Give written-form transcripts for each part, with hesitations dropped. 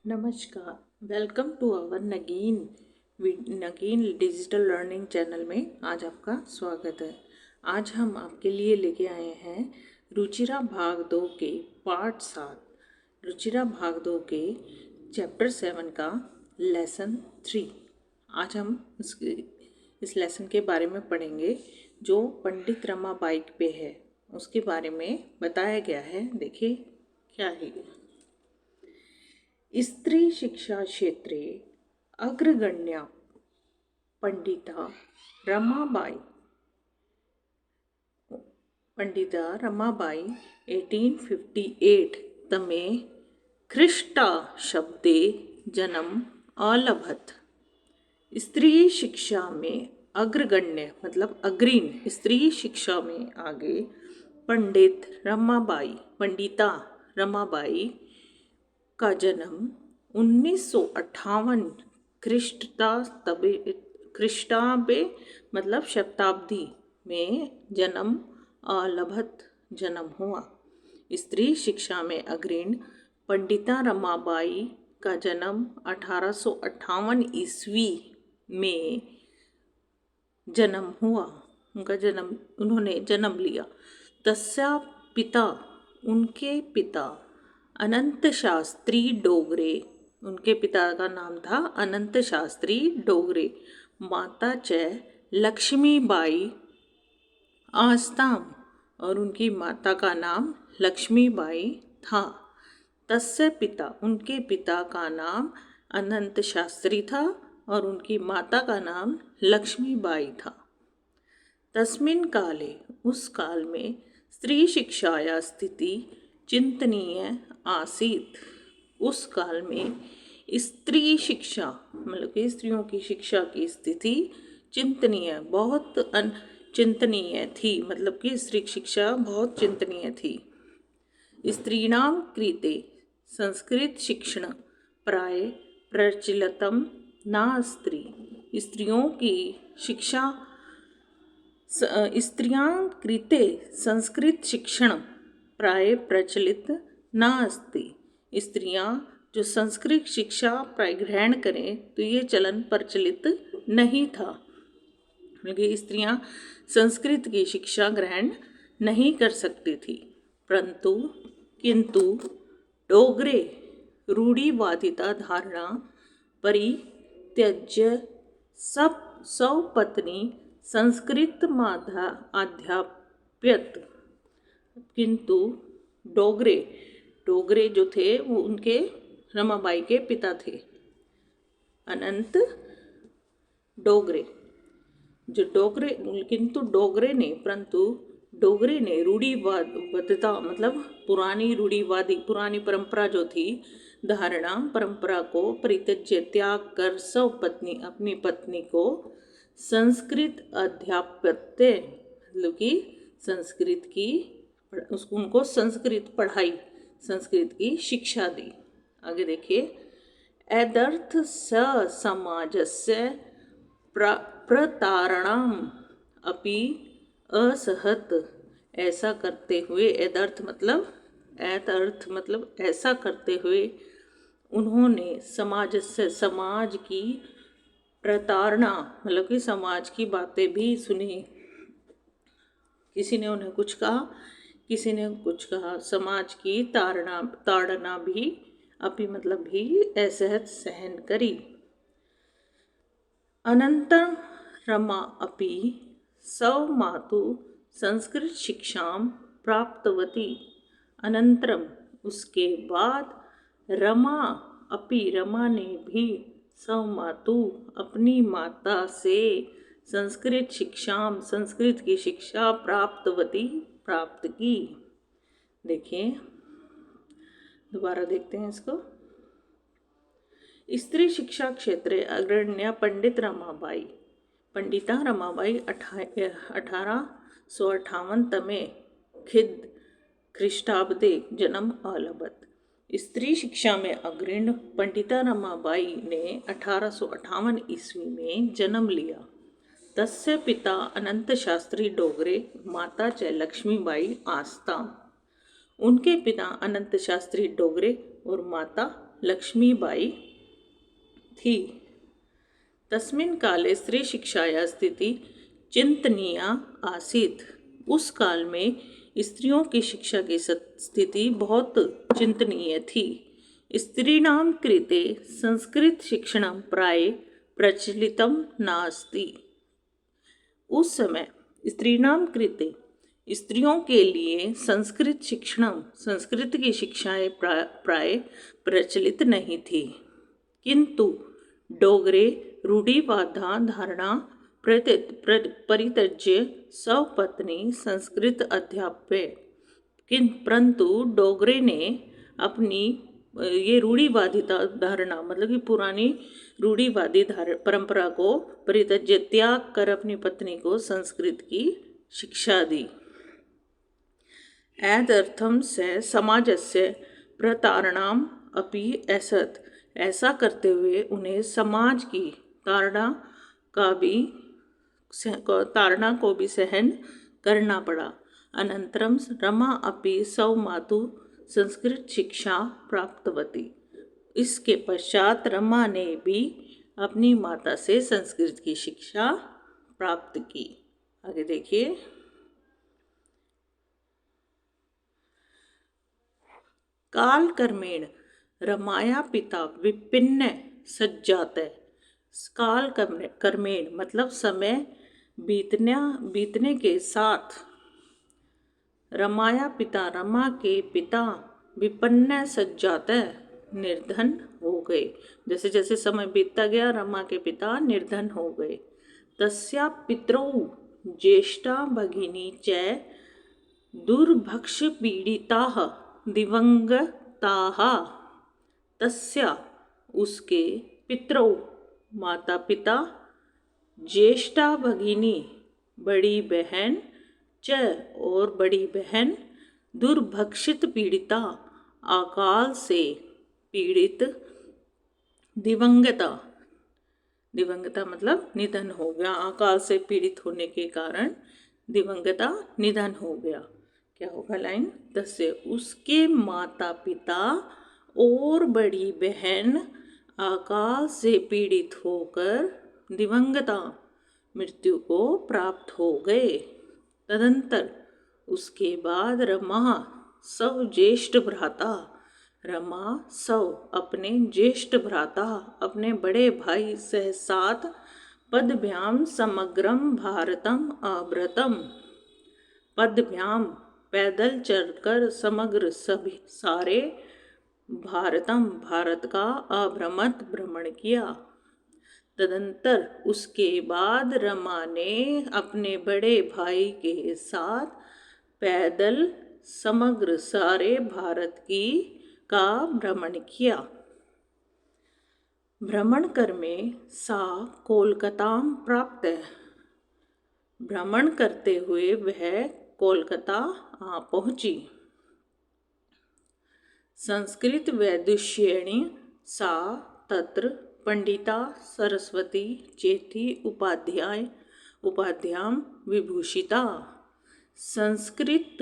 नमस्कार। Welcome to our Nageen digital learning channel में आज आपका स्वागत है। आज हम आपके लिए लेके आए हैं रुचिरा भाग 2 के पार्ट 7, रुचिरा भाग 2 के चैप्टर 7 का लेसन 3। आज हम इस लेसन के बारे में पढ़ेंगे जो पंडित रमाबाई पे है, उसके बारे में बताया गया है। देखिए क्या है। स्त्री शिक्षा क्षेत्रे अग्रगण्या पंडिता रमाबाई 1858 तमे ख्रिष्टा शब्दे जन्म अलभत। स्त्री शिक्षा में अग्रगण्य मतलब अग्रीण, स्त्री शिक्षा में आगे पंडिता रमाबाई का जन्म 1958 ख्रिस्टाब्दे मतलब शताब्दी में जन्म हुआ। स्त्री शिक्षा में अग्रणी पंडिता रमाबाई का जन्म 1858 ईस्वी में जन्म हुआ। उन्होंने जन्म लिया। तस्या पिता, उनके पिता अनंत शास्त्री डोगरे, उनके पिता का नाम था अनंत शास्त्री डोगरे। माता च लक्ष्मीबाई आस्ताम, और उनकी माता का नाम लक्ष्मीबाई था। तस्य पिता, उनके पिता का नाम अनंत शास्त्री था और उनकी माता का नाम लक्ष्मीबाई था। तस्मिन् काले, उस काल में स्त्री शिक्षाया स्थिति चिंतनीय आसीत। उस काल में स्त्री शिक्षा मतलब कि स्त्रियों की शिक्षा की स्थिति चिंतनीय, बहुत चिंतनीय थी, मतलब कि स्त्री शिक्षा बहुत चिंतनीय थी। स्त्रीणां कृते संस्कृत शिक्षण प्राय प्रचलितम नास्ति। स्त्रियों की शिक्षा, स्त्रियां कृते संस्कृत शिक्षण प्राय प्रचलित नास्ति। स्त्रियां जो संस्कृत शिक्षा प्राय ग्रहण करें तो ये चलन प्रचलित नहीं था, क्योंकि स्त्रियां संस्कृत की शिक्षा ग्रहण नहीं कर सकती थी। किंतु डोगरे रूढ़िवादिता धारणा परित्यज्य स्वपत्नी संस्कृत अध्याप्यत। किंतु डोगरे जो थे वो उनके रमाबाई के पिता थे, अनंत डोगरे। किंतु डोगरे ने रूढ़िवादिता मतलब पुरानी परंपरा जो थी, धारणा परंपरा को परित्यज्य त्याग कर स्वपत्नी अपनी पत्नी को संस्कृत अध्यापत्य मतलब कि संस्कृत की उनको संस्कृत पढ़ाई, संस्कृत की शिक्षा दी। आगे देखिए। एदर्थ स समाजस्य प्रतारणाम अपि असहत। ऐसा करते हुए, एदर्थ मतलब ऐसा करते हुए उन्होंने समाज की प्रताड़ना मतलब कि समाज की बातें भी सुनी। किसी ने उन्हें कुछ कहा, किसी ने कुछ कहा। समाज की ताड़ना भी अपि मतलब भी असहत सहन करी। अनंतरं रमा अपि स्वमातु संस्कृत शिक्षां प्राप्तवती। अनंतरम उसके बाद रमा ने भी स्वमातु अपनी माता से संस्कृत की शिक्षा प्राप्त की। देखिए दोबारा देखते हैं इसको। स्त्री शिक्षा क्षेत्र अग्रण्या पंडिता रमाबाई 1858 तमे ख्रिस्टाब्दे जन्म अलभत। स्त्री शिक्षा में अग्रणी पंडिता रमाबाई ने 1858 ईस्वी में जन्म लिया। तस्य पिता अनंत शास्त्री डोगरे, माता च लक्ष्मीबाई आस्ताम। उनके पिता अनंत शास्त्री डोगरे और माता लक्ष्मीबाई थी। तस्मिन् काले स्त्रीशिक्षायाः स्थितिः चिन्तनीया आसीत्। उस काल में स्त्रियों की शिक्षा की स्थिति बहुत चिंतनीय थी। स्त्रीणां कृते संस्कृतशिक्षणं प्राय प्रचलितं नास्ति। उस समय स्त्रीणाम कृते स्त्रियों के लिए संस्कृत शिक्षणम संस्कृत की शिक्षाएं प्राय प्रचलित नहीं थी, किंतु डोगरे रूढ़िवादा धारणा परित्यज्य स्वपत्नी संस्कृत अध्यापक परंतु डोगरे ने अपनी ये रूढ़िवादिता धारणा मतलब कि पुरानी रूढ़िवादी परंपरा को परित्यज्य त्याग कर अपनी पत्नी को संस्कृत की शिक्षा दी। एतदर्थं से समाजस्य प्रतारणाम अपि असत्। ऐसा करते हुए उन्हें समाज की ताड़ना को भी सहन करना पड़ा। अनंतरम रमा अपि स्वमातु संस्कृत शिक्षा प्राप्तवती। इसके पश्चात रमा ने भी अपनी माता से संस्कृत की शिक्षा प्राप्त की। आगे देखिए। कालक्रमेण रमाया पिता विपिन्न सज्जात। काल कर्मेण मतलब समय बीतने के साथ रमा के पिता विपन्न सज्जात निर्धन हो गए। जैसे जैसे समय बीतता गया रमा के पिता निर्धन हो गए। तस्या पितरौ ज्येष्ठा भगिनी च दुर्भक्ष पीड़िताः दिवंगताः। तस्या उसके पितरौ माता पिता ज्येष्ठा भगिनी बड़ी बहन च और बड़ी बहन दुर्भक्षित पीड़िता अकाल से पीड़ित दिवंगता मतलब निधन हो गया। अकाल से पीड़ित होने के कारण दिवंगता निधन हो गया। क्या होगा लाइन? तस्य उसके माता पिता और बड़ी बहन अकाल से पीड़ित होकर दिवंगता मृत्यु को प्राप्त हो गए। तदंतर उसके बाद रमा अपने ज्येष्ठ भ्राता अपने बड़े भाई सह साथ पदभ्याम समग्रम भारतम अभ्रतम। पदभ्याम पैदल चलकर समग्र सभी सारे भारत का अभ्रमत भ्रमण किया। तदंतर उसके बाद रमा ने अपने बड़े भाई के साथ पैदल समग्र सारे भारत का भ्रमण किया। भ्रमण कर में सा कोलकाताम प्राप्त है। भ्रमण करते हुए वह कोलकाता आ पहुंची। संस्कृत वैदुष्येणी सा तत्र पंडिता सरस्वती चेति उपाध्याम विभूषिता। संस्कृत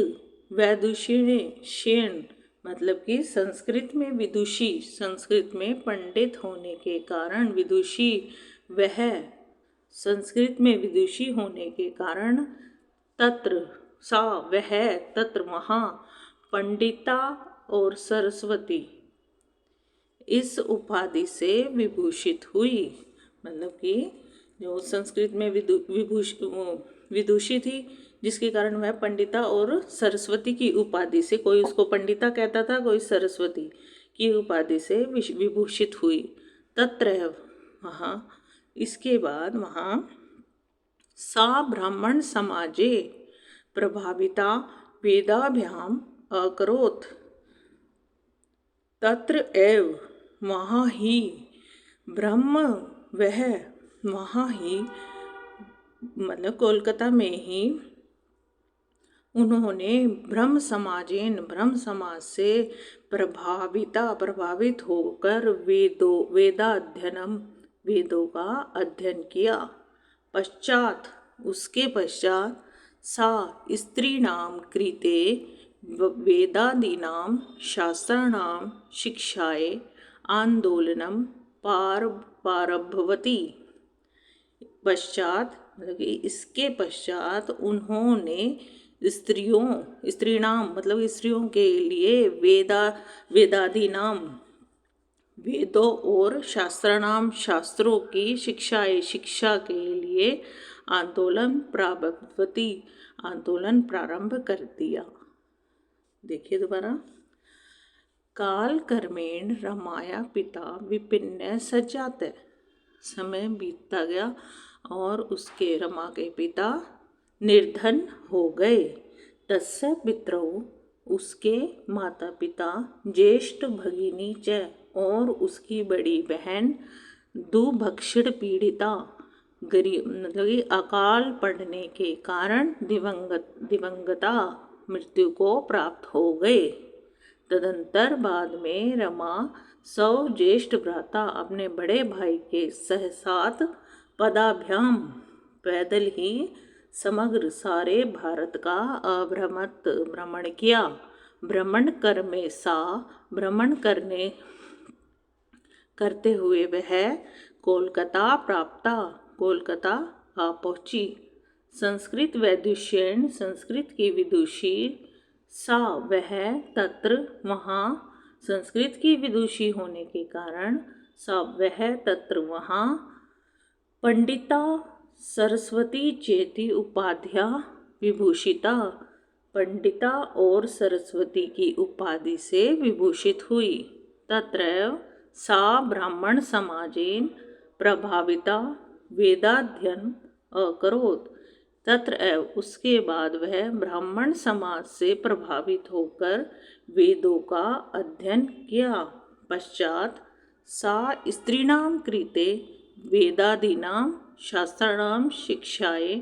वैदुषीण मतलब कि संस्कृत में विदुषी, संस्कृत में पंडित होने के कारण विदुषी वह संस्कृत में विदुषी होने के कारण तत्र वहाँ पंडिता और सरस्वती इस उपाधि से विभूषित हुई। मतलब कि जो संस्कृत में विदुषी थी जिसके कारण वह पंडिता और सरस्वती की उपाधि से, कोई उसको पंडिता कहता था कोई सरस्वती की उपाधि से विभूषित हुई। तत्र वहाँ इसके बाद वहाँ सा ब्राह्मण समाजे प्रभाविता वेदाभ्याम अकरोत्। तत्र एव वहाँ ही वहाँ ही मतलब कोलकाता में ही उन्होंने ब्रह्म समाज से प्रभावित होकर वेदों का अध्ययन किया। उसके पश्चात सा स्त्रीणाम कृते वेदादीनां शास्त्राणां शिक्षायै आंदोलनम प्रारभवती। पश्चात मतलब कि इसके पश्चात उन्होंने स्त्रीणाम मतलब स्त्रियों के लिए वेदादीनाम वेदों और शास्त्राणाम शास्त्रों की शिक्षा के लिए आंदोलन प्रारंभ कर दिया। देखिए दोबारा। काल कर्मेण रमाया पिता विपिन सज्जात। समय बीतता गया और उसके रमा के पिता निर्धन हो गए। तस्य पितरौ उसके माता पिता ज्येष्ठ भगिनी च और उसकी बड़ी बहन दुभक्षिण पीड़िता गरीब मतलब कि अकाल पड़ने के कारण दिवंगता मृत्यु को प्राप्त हो गए। तदंतर बाद में रमा सौ ज्येष्ठ भ्राता अपने बड़े भाई के साथ पदाभ्याम पैदल ही समग्र सारे भारत का अभ्रमत भ्रमण किया। भ्रमण करते हुए वह कोलकाता आ पहुंची। संस्कृत की विदुषी सा वह तत्र वहाँ संस्कृत की विदुषी होने के कारण सा वह तत्र वहाँ पंडिता सरस्वती चेति उपाध्या विभूषिता पंडिता और सरस्वती की उपाधि से विभूषित हुई। तत्रैव सा ब्राह्मण समाजेन प्रभाविता वेदाध्ययन अकरोत्। तत्रैव उसके बाद वह ब्राह्मण समाज से प्रभावित होकर वेदों का अध्ययन किया। पश्चात सा स्त्रीणां कृते वेदादीनां शास्त्राणां शिक्षायै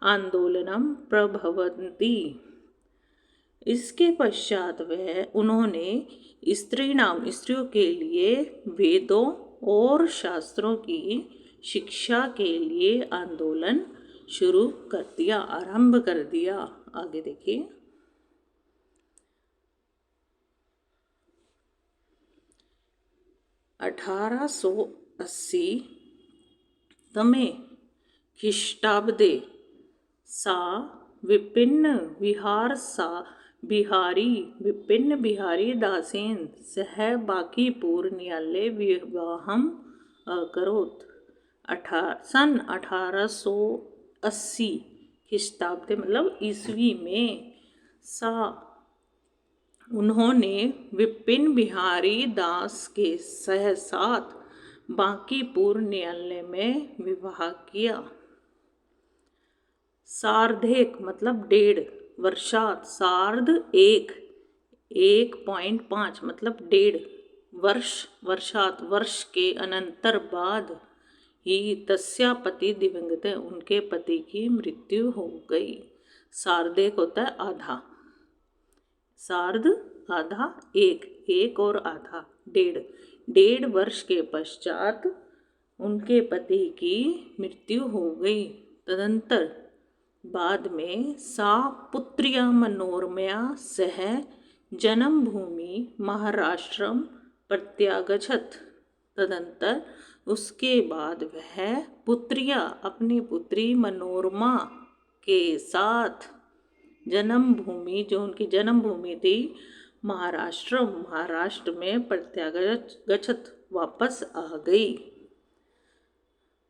आंदोलनं प्रभवन्ति। इसके पश्चात उन्होंने स्त्रियों के लिए वेदों और शास्त्रों की शिक्षा के लिए आंदोलन आरंभ कर दिया। आगे देखिए। 1880 तमे ख्रीष्टाब्दे सा विपिन बिहारी दासेन सह बांकीपुर न्यायालय विवाहम अकरोत्। सन 1880 ख्रीष्टाब्द मतलब ईस्वी में उन्होंने विपिन बिहारी दास के साथ बांकीपुर न्यायालय में विवाह किया। सार्धेक मतलब 1.5 वर्षात सार्ध 1.5 मतलब 1.5 वर्षात वर्ष के अनंतर बाद ही तस्या पति दिवंगत उनके पति की मृत्यु हो गई। सार्धेक होता है आधा, सार्ध आधा, एक और आधा 1.5 वर्ष के पश्चात उनके पति की मृत्यु हो गई। तदंतर बाद में सा पुत्र्या मनोरमया सह जन्मभूमि महाराष्ट्रम प्रत्यागछत। तदंतर उसके बाद वह पुत्रिया अपनी पुत्री मनोरमा के साथ जन्मभूमि जो उनकी जन्मभूमि थी महाराष्ट्र में प्रत्यागछत वापस आ गई।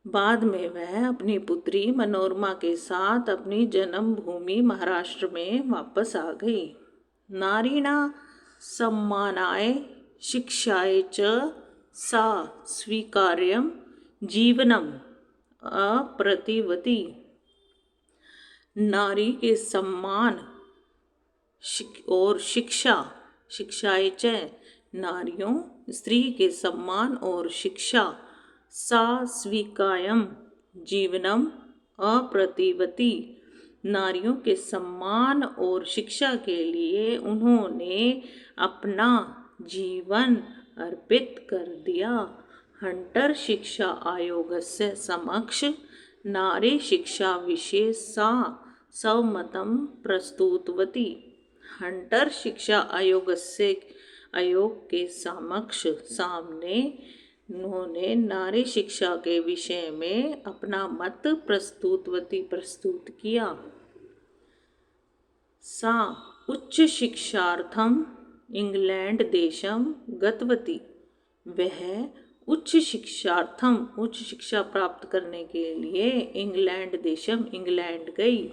बाद में वह अपनी पुत्री मनोरमा के साथ अपनी जन्मभूमि महाराष्ट्र में वापस आ गई। नारीणा सम्मानाय शिक्षाय च सा स्वीकार्यं जीवनम अप्रतिवती। नारी के सम्मान और शिक्षाए च नारियों स्त्री के सम्मान और शिक्षा सा स्वीकार्यं जीवनम अप्रतिवती नारियों के सम्मान और शिक्षा के लिए उन्होंने अपना जीवन अर्पित कर दिया। हंटर शिक्षा आयोग से समक्ष नारी शिक्षा विषय सा स्वमतं प्रस्तुतवती। हंटर शिक्षा आयोग के समक्ष सामने उन्होंने नारी शिक्षा के विषय में अपना मत प्रस्तुत किया। सा उच्च शिक्षार्थम इंग्लैंड देशम गतवती। वह उच्च शिक्षा प्राप्त करने के लिए इंग्लैंड गई।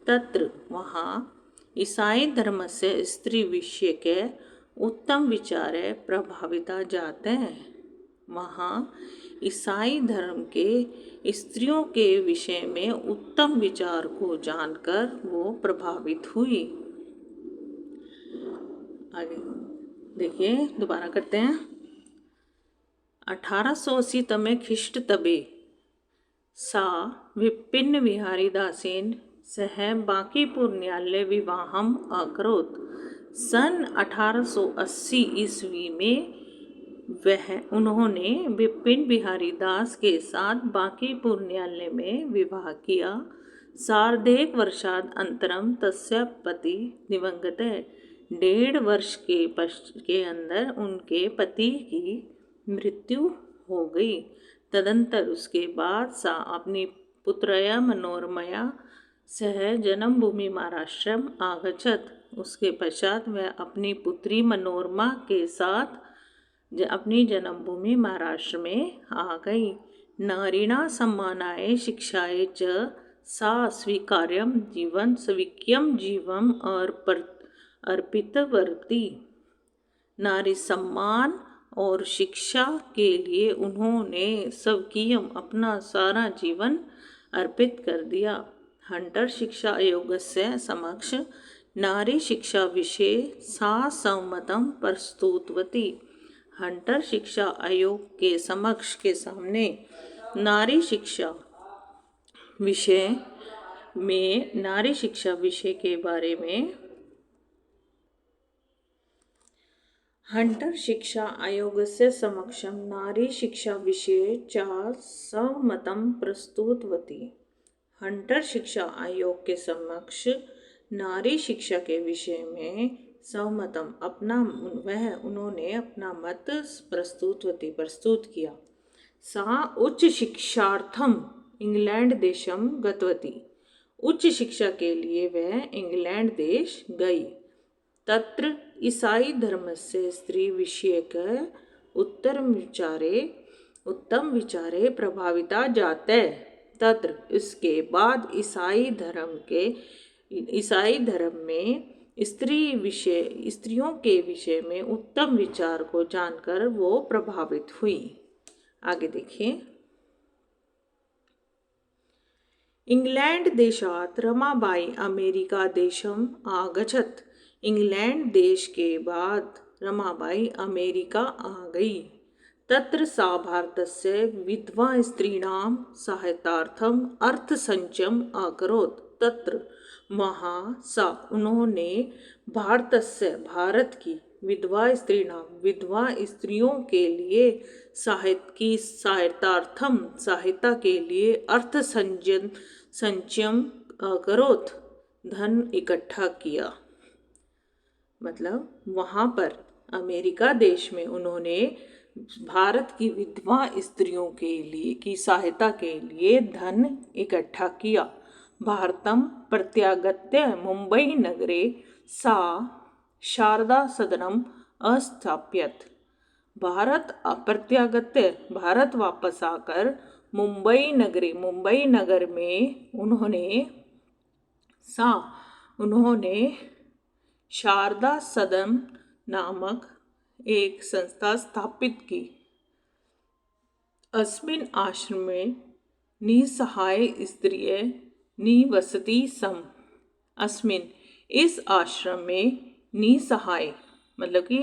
तत्र वहाँ ईसाई धर्म से स्त्री विषय के उत्तम विचारे प्रभाविता जाते हैं। वहाँ ईसाई धर्म के स्त्रियों के विषय में उत्तम विचार को जानकर वो प्रभावित हुई। आगे देखिए, दोबारा करते हैं। 1880 तमे ख्रीष्ट तबे सा विपिन विहारी दासेन सह बांकीपुर न्यायालय विवाहम अकरोत। सन 1880 ईस्वी में उन्होंने विपिन बिहारी दास के साथ बांकीपुर न्यायालय में विवाह किया। सार्धेक वर्षाद अंतरम तस्य पति दिवंगत है। 1.5 वर्ष के अंदर उनके पति की मृत्यु हो गई। तदंतर उसके बाद सा अपनी पुत्रया मनोरमया सह जन्मभूमि महाराष्ट्रम आगच्छत। उसके पश्चात वह अपनी पुत्री मनोरमा के साथ अपनी जन्मभूमि महाराष्ट्र में आ गई। नारीणा सम्मानाय शिक्षाय च सा स्वीक्यम जीवम अर्पितवती। नारी सम्मान और शिक्षा के लिए उन्होंने स्वकीयम अपना सारा जीवन अर्पित कर दिया। हंटर शिक्षा आयोग से समक्ष नारी शिक्षा विषय सा सहमतम प्रस्तुतवती। हंटर शिक्षा आयोग के समक्ष के सामने नारी शिक्षा विषय के बारे में हंटर शिक्षा आयोग से समक्षम नारी शिक्षा विषय चा सहमतम प्रस्तुतवती। हंटर शिक्षा आयोग के समक्ष नारी शिक्षा के विषय में सहमतम उन्होंने अपना मत प्रस्तुत किया। सा उच्च शिक्षार्थम इंग्लैंड देशम गतवती। उच्च शिक्षा के लिए वह इंग्लैंड देश गई। तत्र ईसाई धर्म से स्त्री विषयक उत्तम विचारे प्रभाविता जाते। तत्र इसके बाद ईसाई धर्म में स्त्रियों के विषय में उत्तम विचार को जानकर वो प्रभावित हुई। आगे देखिए। इंग्लैंड देशात रमाबाई अमेरिका देशम आगच्छत। इंग्लैंड देश के बाद रमाबाई अमेरिका आ गई। तत्र सा भारतस्य विधवा स्त्रीणां सहायतार्थम अर्थसंचयम अकरोत्। तत्र वहाँ उन्होंने भारत की विधवा स्त्रियों के लिए सहायता के लिए अर्थ संचयम अकरोत्, धन इकट्ठा किया। मतलब वहाँ पर अमेरिका देश में उन्होंने भारत की विधवा स्त्रियों की सहायता के लिए धन इकट्ठा किया। भारतम प्रत्यागत्य मुंबई नगरे सा शारदा सदनम अस्थाप्यत। भारत वापस आकर मुंबई नगर में उन्होंने शारदा सदन नामक एक संस्था स्थापित की। अस्मिन् आश्रमे निसहाय स्त्रिय निवसति सम। अस्मिन् इस आश्रम में निसहाय मतलब कि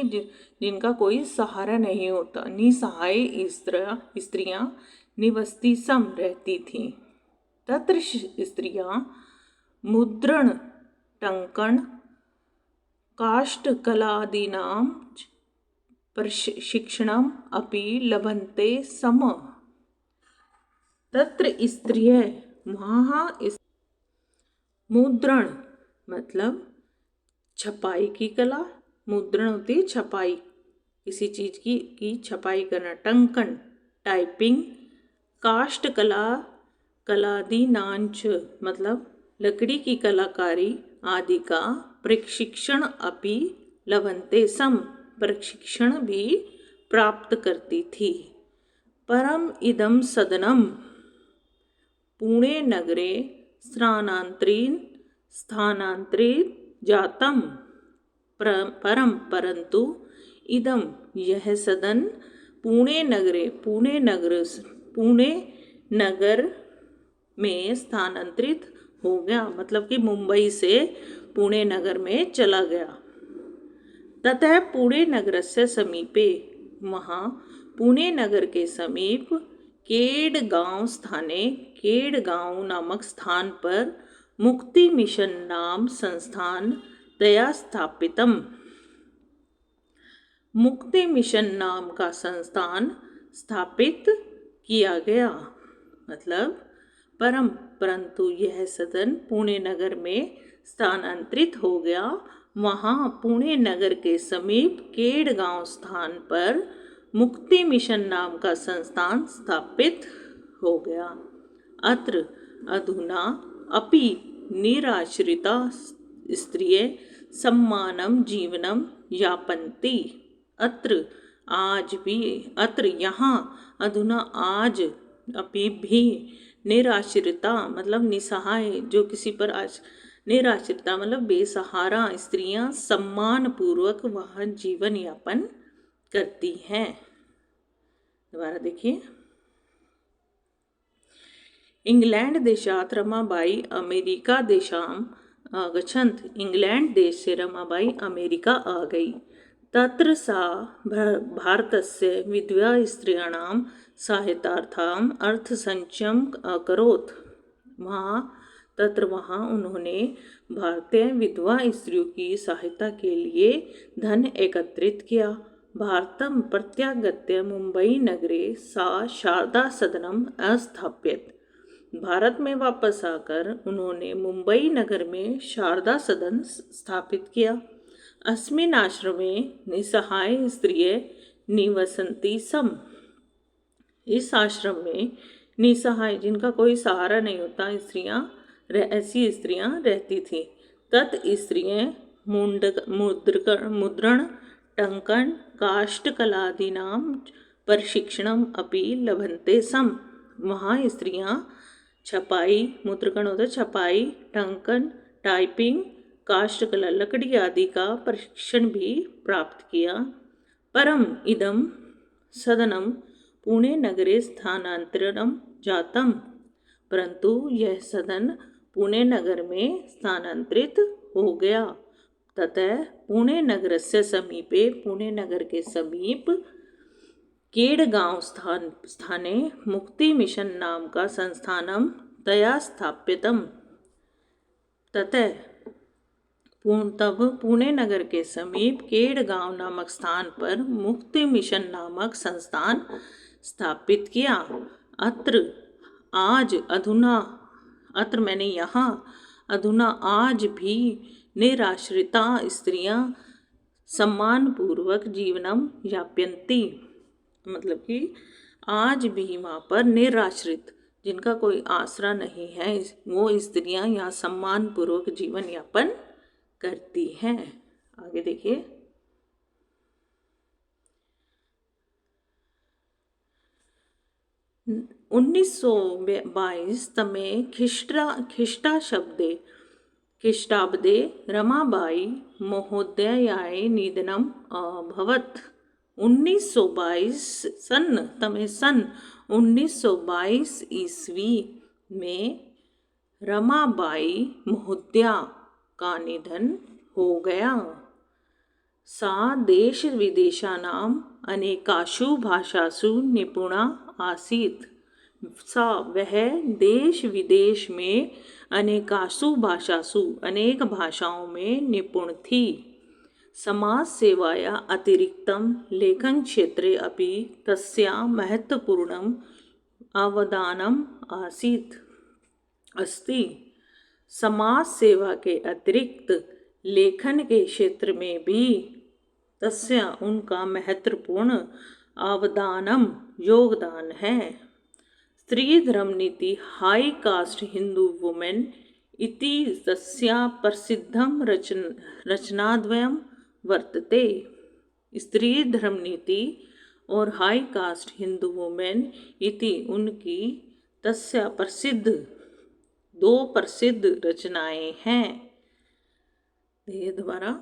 जिनका कोई सहारा नहीं होता, निसहाय स्त्रियां निवसति सम रहती थीं। तत्र स्त्रियां मुद्रण टंकन काष्ठकलादीनां प्रशिक्षणम अपि लभन्ते सम। तत्र स्त्रियः वहाँ मुद्रण मतलब छपाई की कला, मुद्रण होती छपाई, किसी चीज़ की छपाई करना। टंकन टाइपिंग। काष्ठ कला कलादीनांच मतलब लकड़ी की कलाकारी आदि का प्रशिक्षण अपि लभन्ते सम प्रशिक्षण भी प्राप्त करती थी। परम इदम सदनम पुणे नगरे स्थानांतरित जातम परम परंतु इदम यह सदन पुणे नगर में स्थानांतरित हो गया, मतलब कि मुंबई से पुणे नगर में चला गया। ततः पुणे नगरस्य समीपे वहाँ पुणे नगर के समीप केडगांव नामक स्थान पर मुक्ति मिशन नाम संस्थान तया स्थापितम। मुक्ति मिशन नाम का संस्थान स्थापित किया गया। मतलब परंतु यह सदन पुणे नगर में स्थानांतरित हो गया। वहाँ पुणे नगर के समीप केडगांव स्थान पर मुक्ति मिशन नाम का संस्थान स्थापित हो गया। अत्र अधुना अपि निराश्रिता स्त्रियः सम्मानं जीवनं यापन्ति। अत्र यहाँ अधुना आज अपि भी निराश्रिता मतलब निसहाय, जो किसी पर आज निराश्रिता मतलब बेसहारा स्त्रियां सम्मान पूर्वक वह जीवन यापन करती हैं। दोबारा देखिए। इंग्लैंड देशात रमाबाई अमेरिका देशाम गच्छन्त। इंग्लैंड देश से रमाबाई अमेरिका आ गई। तत्र सा भारतस्य विधवा स्त्रियाणां सहायतार्थम अर्थसंचयम् अकरोत्। वहाँ उन्होंने भारतीय विधवा स्त्रियों की सहायता के लिए धन एकत्रित किया। भारतं प्रत्यागत्य मुंबई नगरे सा शारदा सदनम अस्थाप्यत। भारत में वापस आकर उन्होंने मुंबई नगर में शारदा सदन स्थापित किया। अस्मिन् आश्रमे निसहाय स्त्रियः निवसन्ति सम। इस आश्रम में निसहाय जिनका कोई सहारा नहीं होता ऐसी स्त्रियां रहती थी। तत् स्त्रियः मुद्रण टंकन काष्ठकलादीनां प्रशिक्षणम् अपि लभन्ते सम। वहाँ स्त्रियां छपाई, मुद्रण होता छपाई, टंकन टाइपिंग, काष्ठकला लकड़ी आदि का प्रशिक्षण भी प्राप्त किया। परम इदम सदनम पुणे नगरे स्थानांतरणम जातम। परंतु यह सदन पुणे नगर में स्थानांतरित हो गया। ततः पुणे नगरस्य समीपे पुणे नगर के समीप केडगांव स्थाने मुक्ति मिशन नाम का संस्थानम तया स्थापितम। ततः तब पुणे नगर के समीप केडगांव नामक स्थान पर मुक्ति मिशन नामक संस्थान स्थापित किया। अत्र मैंने यहाँ अधुना आज भी निराश्रिता स्त्रियां सम्मान पूर्वक जीवनम यापयन्ति। मतलब कि आज भी वहाँ पर निराश्रित जिनका कोई आसरा नहीं है वो स्त्रियां यहाँ सम्मान पूर्वक जीवन यापन करती हैं। आगे देखिए। 1922 तमे ख्रीष्टाब्दे रमाबाई महोदयाय निधनम् अभवत्। 1922 ईस्वी में रमाबाई महोदया का निधन हो गया। सा देश विदेशानाम् अनेकासु भाषासु निपुणा आसीत्। वह देश विदेश में अनेक भाषाओं में निपुण थी। समाज सेवाया अतिरिक्तं लेखन क्षेत्रे अपि तस्याः महत्वपूर्णम् अवदानम् अस्ति। समाज सेवा के अतिरिक्त लेखन के क्षेत्र में भी तस्य उनका महत्वपूर्ण अवदानम योगदान है। स्त्री धर्म नीति हाई कास्ट हिंदू वुमेन इति तस्या प्रसिद्धम रचनाद्वयम वर्तते। स्त्री धर्म नीति और हाई कास्ट हिंदू वुमेन इति उनकी तस्या प्रसिद्ध दो प्रसिद्ध रचनाएं हैं। ये दोबारा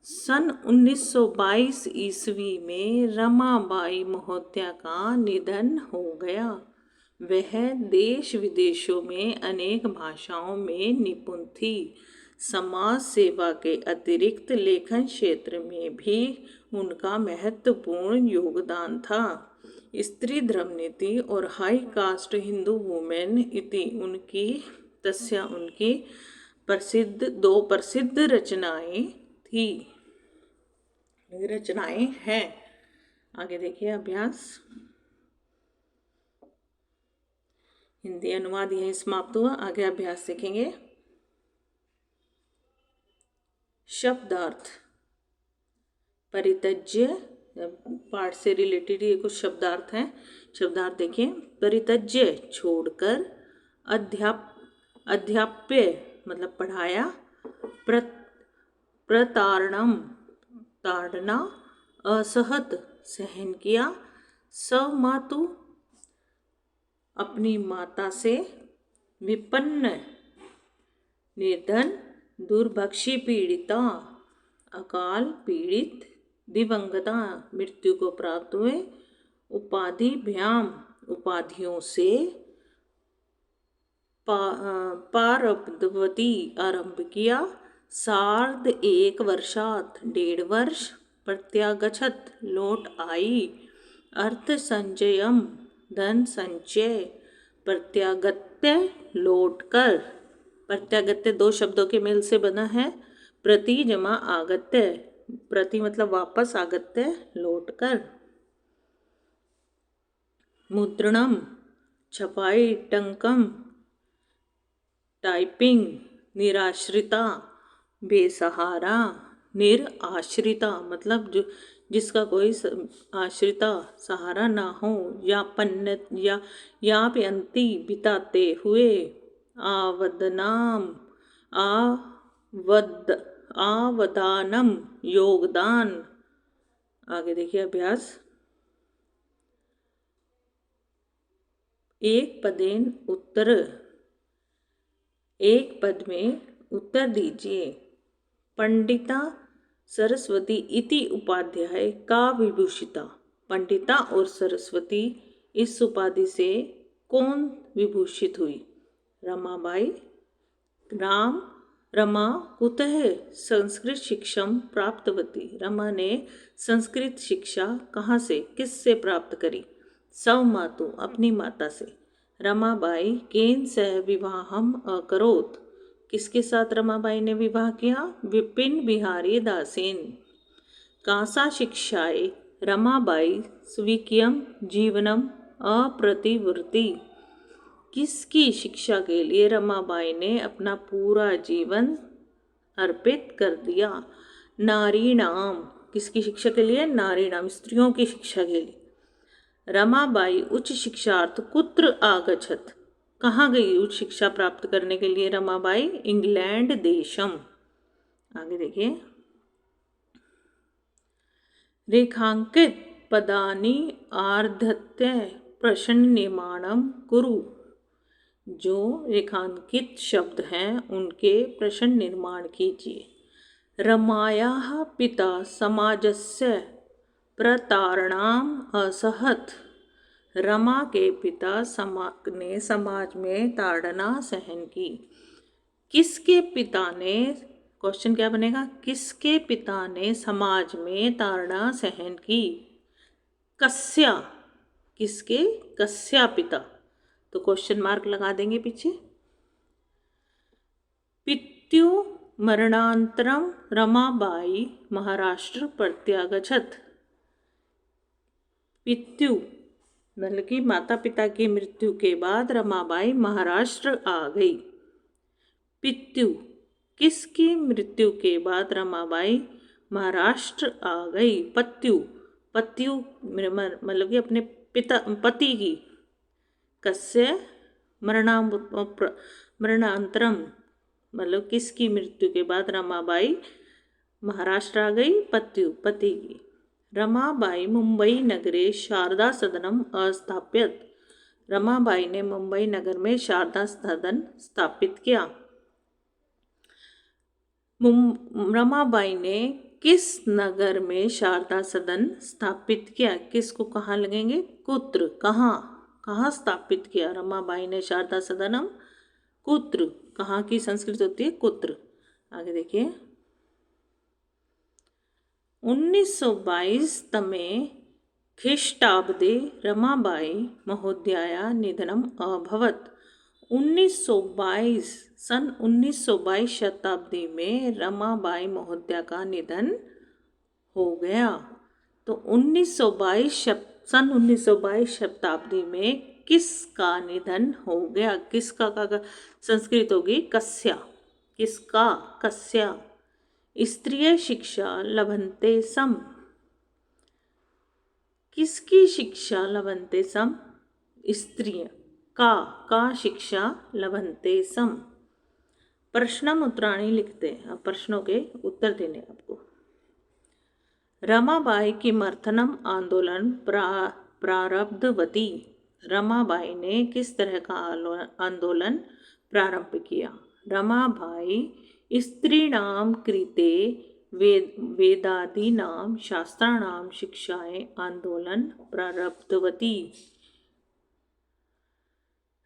सन 1922 ईस्वी में रमाबाई महोदया का निधन हो गया। वह देश विदेशों में अनेक भाषाओं में निपुण थी। समाज सेवा के अतिरिक्त लेखन क्षेत्र में भी उनका महत्वपूर्ण योगदान था। स्त्री धर्म नीति और हाई कास्ट हिंदू वुमेन इति उनकी तस्या उनकी दो प्रसिद्ध रचनाएं थी, रचनाएं हैं। आगे देखिए अभ्यास। हिंदी अनुवाद यहीं समाप्त हुआ। आगे अभ्यास देखेंगे। शब्दार्थ परित्यज्य पाठ से रिलेटेड ये कुछ शब्दार्थ हैं। शब्दार्थ देखिए। परित्यज्य छोड़कर, अध्याप्य मतलब पढ़ाया, प्रतारणम ताड़ना, असहत सहन किया, सवमातु अपनी माता से, विपन्न निर्धन, दुर्भक्षी पीड़िता अकाल पीड़ित, दिवंगता मृत्यु को प्राप्त हुए, उपाधिभ्याम उपाधियों से, पारब्धवती आरंभ किया, सार्ध एक वर्षात 1.5 वर्ष, प्रत्यागछत लौट आई, अर्थ संचयम धन संचय, प्रत्यागत्य लौट कर। प्रत्यागत्य 2 शब्दों के मेल से बना है। प्रति जमा आगत्य, प्रति मतलब वापस, आगत्य लौट कर। मुद्रणम छपाई, टंकम टाइपिंग, निराश्रिता बेसहारा, निराश्रिता मतलब जो जिसका कोई आश्रिता सहारा ना हो, या पन्नत या पयंती बिताते हुए, आवदनाम आवदानम योगदान। आगे देखिए अभ्यास। एक पदेन उत्तर, एक पद में उत्तर दीजिए। पंडिता सरस्वती इति उपाध्याय का विभूषिता। पंडिता और सरस्वती इस उपाधि से कौन विभूषित हुई? रमाबाई। रमा कुतः संस्कृत शिक्षा प्राप्तवती। रमा ने संस्कृत शिक्षा कहाँ से, किससे प्राप्त करी? सवमातु अपनी माता से। रमाबाई केन सह विवाहम अकरोत्। किसके साथ रमाबाई ने विवाह किया? विपिन बिहारी दासेन। कासा शिक्षाए रमाबाई स्वीकियम जीवनम अप्रतिवर्ती। किसकी शिक्षा के लिए रमाबाई ने अपना पूरा जीवन अर्पित कर दिया? नारी नाम। किसकी शिक्षा के लिए? नारी नाम, स्त्रियों की शिक्षा के लिए। रमाबाई उच्च शिक्षार्थ कुत्र आगछत। कहाँ गई उच्च शिक्षा प्राप्त करने के लिए रमाबाई? इंग्लैंड देशम। आगे देखिए। रेखांकित पदानि आर्धत्य प्रश्न निर्माणम कुरु। जो रेखांकित शब्द हैं उनके प्रश्न निर्माण कीजिए। रमायाः पिता समाजस्य प्रतारणाम असहत। रमा के पिता ने समाज में ताड़ना सहन की। किसके पिता ने, क्वेश्चन क्या बनेगा? किसके पिता ने समाज में ताड़ना सहन की? कस्या। किसके? कस्या पिता। तो क्वेश्चन मार्क लगा देंगे पीछे। पित्यु मरणांतरम रमाबाई महाराष्ट्र प्रत्यागछत। पित्यु मतलब कि माता पिता की मृत्यु के बाद रमाबाई महाराष्ट्र आ गई। पित्यु किसकी मृत्यु के बाद रमाबाई महाराष्ट्र आ गई। पत्यु, पत्यु मतलब कि अपने पिता पति की। कस्य मरणांतरम मतलब किसकी मृत्यु के बाद रमाबाई महाराष्ट्र आ गई। पत्यु पति की। रमाबाई मुंबई नगरे शारदा सदनम अस्थाप्यत। रमाबाई ने मुंबई नगर में शारदा सदन स्थापित किया। रमाबाई ने किस नगर में शारदा सदन स्थापित किया? किसको कहाँ लगेंगे? कुत्र, कहाँ, कहाँ स्थापित किया रमाबाई ने शारदा सदनम? कुत्र, कहाँ की संस्कृत होती है? कुत्र। आगे देखिए 1922 तमे ख्रीष्टाब्दे रमाबाई महोदयाया निधनम अभवत्। 1922 सन 1922 शताब्दी में रमाबाई महोदया का निधन हो गया। तो 1922 सन 1922 शताब्दी में किसका निधन हो गया? किसका का संस्कृत होगी कस्या। किसका? कस्या। स्त्रिय शिक्षा लभन्ते सम। किसकी शिक्षा लभन्ते सम? स्त्रिय का शिक्षा लभन्ते सम। प्रश्नम उत्तराणी लिखते हैं। अब प्रश्नों के उत्तर देने आपको। रमाबाई किमर्थनम आंदोलन प्रारब्धवती। रमाबाई ने किस तरह का आंदोलन प्रारंभ किया? रमाबाई स्त्रीणां कृते वेदादीनां शास्त्राणां शिक्षाएं आंदोलन प्रारब्धवती।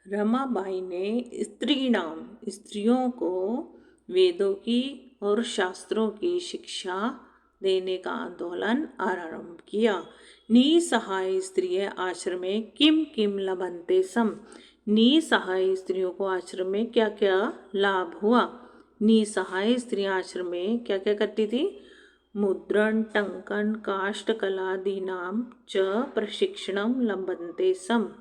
रमाबाई ने स्त्रियों को वेदों की और शास्त्रों की शिक्षा देने का आंदोलन आरंभ किया। निसहाय स्त्रिय आश्रमे किम किम लभन्ते सम। निसहाय स्त्रियों को आश्रम में क्या क्या लाभ हुआ? निसहाय स्त्री आश्रम में क्या क्या करती थी? मुद्रण, टंकन, काष्ठकलादीनां च प्रशिक्षणं लभन्ते सम।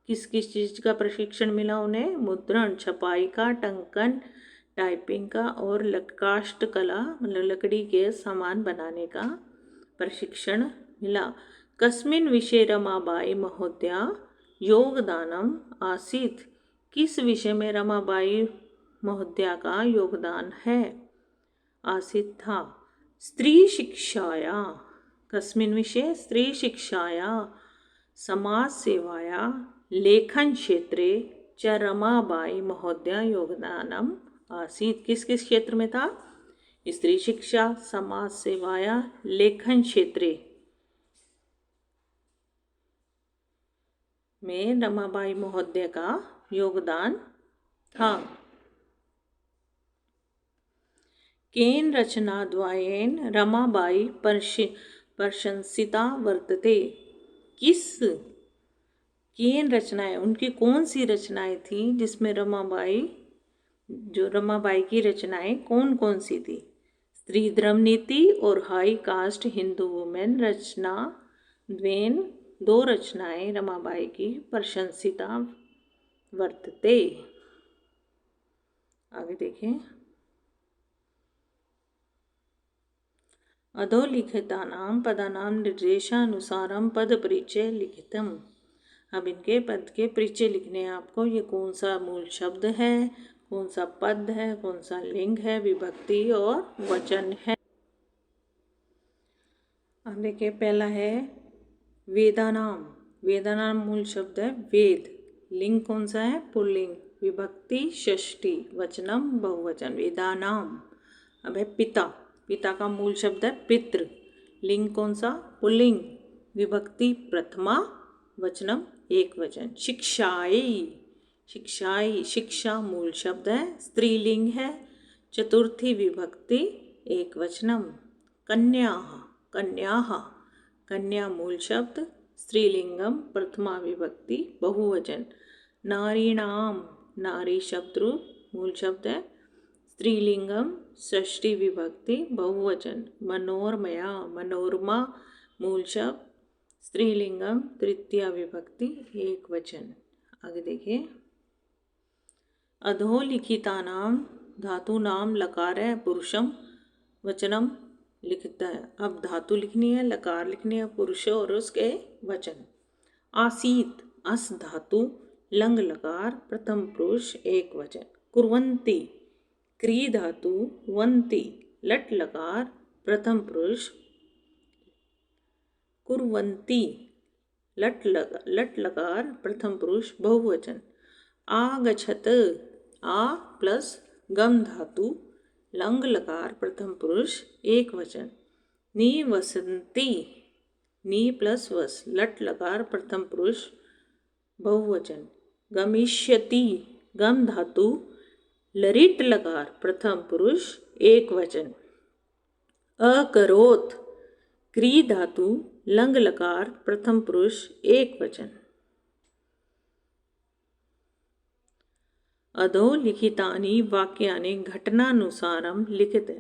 किस किस चीज़ का प्रशिक्षण मिला उन्हें? मुद्रण, छपाई का, टंकन, टाइपिंग का और काष्ठकला मतलब लकड़ी के सामान बनाने का प्रशिक्षण मिला। कस्मिन् विषये रमाबाई महोदया योगदानम आसीत्। किस विषय में रमाबाई महोदया का योगदान है? आसीत् था। स्त्री शिक्षाया। कस्मिन् विषये? स्त्री शिक्षाया, समाज सेवाया, लेखन क्षेत्रे च रमाबाई महोदया योगदानम आसीत्। किस किस क्षेत्र में था? स्त्री शिक्षा, समाज सेवाया, लेखन क्षेत्रे में रमाबाई महोदया का योगदान था। केन रचनाद्वयेन रमाबाई प्रशंसिता वर्तते। किस केन रचनाएं, उनकी कौन सी रचनाएं थी जिसमें रमाबाई की रचनाएं कौन कौन सी थी? स्त्री धर्म नीति और हाई कास्ट हिंदू वुमेन रचना द्वेन, दो रचनाएं रमाबाई की प्रशंसिता वर्तते। आगे देखें। अधोलिखितानां पदानां निर्देशानुसारम पद परिचय लिखितम्। अब इनके पद के परिचय लिखने हैं आपको। ये कौन सा मूल शब्द है, कौन सा पद है, कौन सा लिंग है, विभक्ति और वचन है। अब देखिए पहला है वेदानाम। वेदानाम मूल शब्द है वेद। लिंग कौन सा है? पुल्लिंग। विभक्ति षष्ठी, वचनम बहुवचन। वेदानाम। अब है पिता। पिता का मूल शब्द है पितृ। लिंग कौन सा? पुल्लिंग। विभक्ति प्रथमा, वचनम एक वचन। शिक्षाई। शिक्षाई, शिक्षा मूल शब्द है, स्त्रीलिंग है, चतुर्थी विभक्ति एक वचनम। कन्याः। कन्याः, कन्या मूल शब्द, स्त्रीलिंगम, प्रथमा विभक्ति बहुवचन। नारीणाम, नारी शब्द मूल शब्द है, स्त्रीलिंगम, षष्ठी विभक्ति बहुवचन। मनोरमया, मनोरमा मूल शब्द, स्त्रीलिंगम, तृतीया विभक्ति एक वचन। आगे देखिए। अधोलिखितानां धातूनां लकार पुरुषम, वचनम लिखता है। अब धातु लिखनी है, लकार लिखनी है, पुरुष और उसके वचन। आसीत, अस धातु, लंग लकार, प्रथम पुरुष एक वचन। कुर्वन्ति, क्री धातु, वन्ति, लट लकार, प्रथम पुरुष। कुर्वन्ति, लट लकार, प्रथम पुरुष बहुवचन। आगछत, आ प्लस गम धातु, लंग लकार, प्रथम पुरुष एक वचन। निवसन्ति, नी प्लस वस, लट लकार, प्रथम पुरुष बहुवचन। गमिष्यति, गम धातु, लरिट लकार, प्रथम पुरुष एक वचन। अकरोत, क्री धातु, लंग लकार, प्रथम पुरुष एक वचन। अधोलिखितानि वाक्यानि घटनानुसारम लिखित।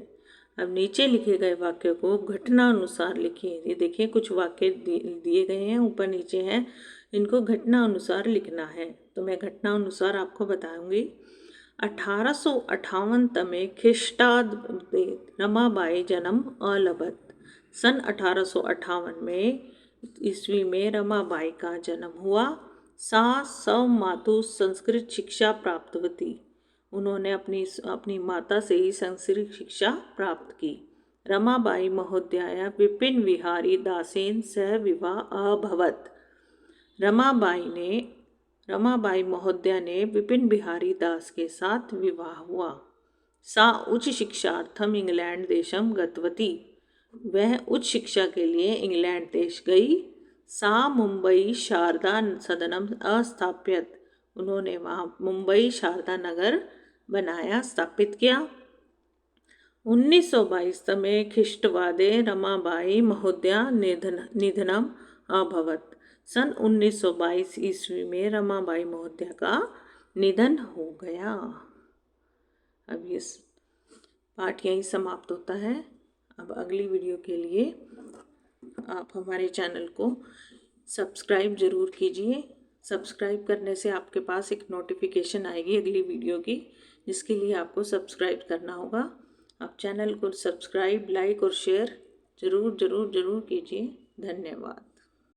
अब नीचे लिखे गए वाक्य को घटनानुसार लिखिए। ये देखिए कुछ वाक्य दिए गए हैं, ऊपर नीचे हैं, इनको घटना अनुसार लिखना है। तो मैं घटना अनुसार आपको बताऊंगी। 1858 तमे ख्रीष्टाब्दे रमाबाई जन्म अलभत। सन 1858 में ईस्वी में रमाबाई का जन्म हुआ। सा स्वमातु संस्कृत शिक्षा प्राप्तवती। उन्होंने अपनी माता से ही संस्कृत शिक्षा प्राप्त की। रमाबाई महोदया विपिन विहारी दासेन सह विवाह अभवत। रमाबाई महोदया ने विपिन बिहारी दास के साथ विवाह हुआ। सा उच्च शिक्षार्थम इंग्लैंड देशम गतवती। वह उच्च शिक्षा के लिए इंग्लैंड देश गई। सा मुंबई शारदा सदनम अस्थाप्यत। उन्होंने वहाँ मुंबई शारदा नगर बनाया, स्थापित किया। 1922 में ख्रीष्टवादे रमाबाई महोदया निधनम अभवत। सन 1922 ईस्वी में रमाबाई महोदया का निधन हो गया। अब ये पाठ यहीं समाप्त होता है। अब अगली वीडियो के लिए आप हमारे चैनल को सब्सक्राइब ज़रूर कीजिए। सब्सक्राइब करने से आपके पास एक नोटिफिकेशन आएगी अगली वीडियो की, जिसके लिए आपको सब्सक्राइब करना होगा। आप चैनल को सब्सक्राइब, लाइक और शेयर ज़रूर कीजिए। धन्यवाद।